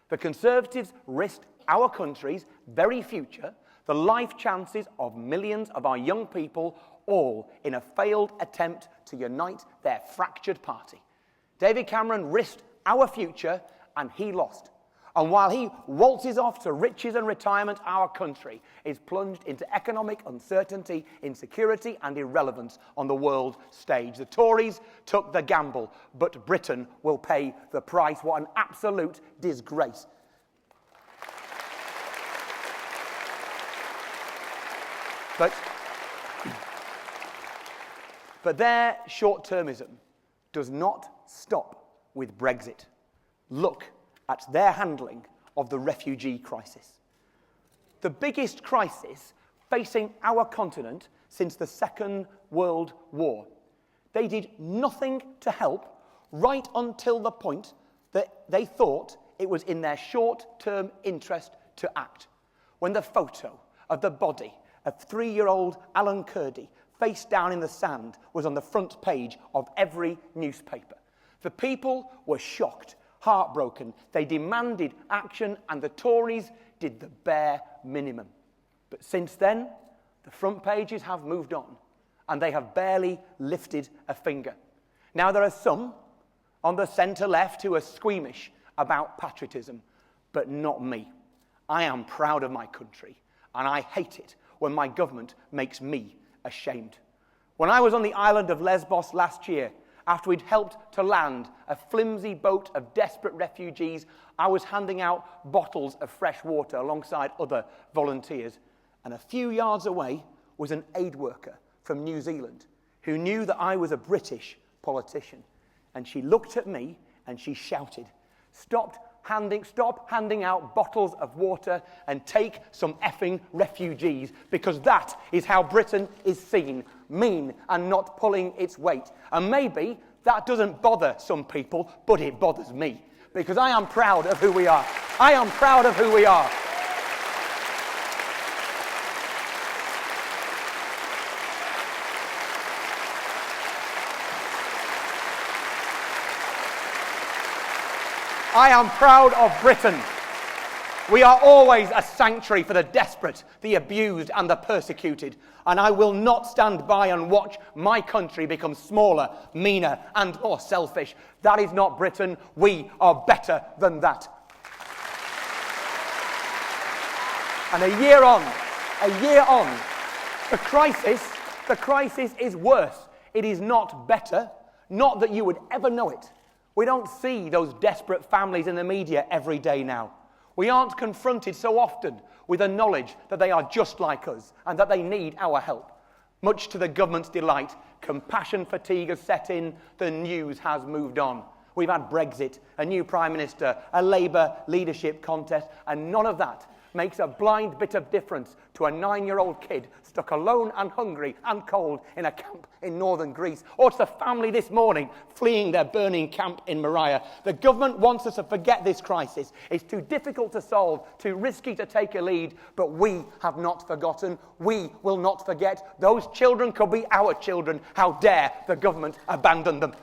The Conservatives risked our country's very future, the life chances of millions of our young people, all in a failed attempt to unite their fractured party. David Cameron risked our future, and he lost. And while he waltzes off to riches and retirement, our country is plunged into economic uncertainty, insecurity, and irrelevance on the world stage. The Tories took the gamble, but Britain will pay the price. What an absolute disgrace. But their short-termism does not stop with Brexit. Look at their handling of the refugee crisis. The biggest crisis facing our continent since the Second World War. They did nothing to help right until the point that they thought it was in their short-term interest to act. When the photo of the body of 3-year-old Alan Kurdi face down in the sand was on the front page of every newspaper. The people were shocked, heartbroken. They demanded action, and the Tories did the bare minimum. But since then, the front pages have moved on, and they have barely lifted a finger. Now, there are some on the centre-left who are squeamish about patriotism, but not me. I am proud of my country, and I hate it when my government makes me ashamed. When I was on the island of Lesbos last year, after we'd helped to land a flimsy boat of desperate refugees, I was handing out bottles of fresh water alongside other volunteers. And a few yards away was an aid worker from New Zealand who knew that I was a British politician. And she looked at me and she shouted, Stop handing out bottles of water and take some effing refugees, because that is how Britain is seen, mean and not pulling its weight. And maybe that doesn't bother some people, but it bothers me, because I am proud of who we are. I am proud of who we are. I am proud of Britain. We are always a sanctuary for the desperate, the abused, and the persecuted. And I will not stand by and watch my country become smaller, meaner, and more selfish. That is not Britain. We are better than that. And a year on, the crisis is worse. It is not better. Not that you would ever know it. We don't see those desperate families in the media every day now. We aren't confronted so often with the knowledge that they are just like us and that they need our help. Much to the government's delight, compassion fatigue has set in, the news has moved on. We've had Brexit, a new Prime Minister, a Labour leadership contest, and none of that makes a blind bit of difference to a 9-year-old kid stuck alone and hungry and cold in a camp in northern Greece, or to the family this morning fleeing their burning camp in Moria. The government wants us to forget this crisis. It's too difficult to solve, too risky to take a lead, but we have not forgotten. We will not forget. Those children could be our children. How dare the government abandon them?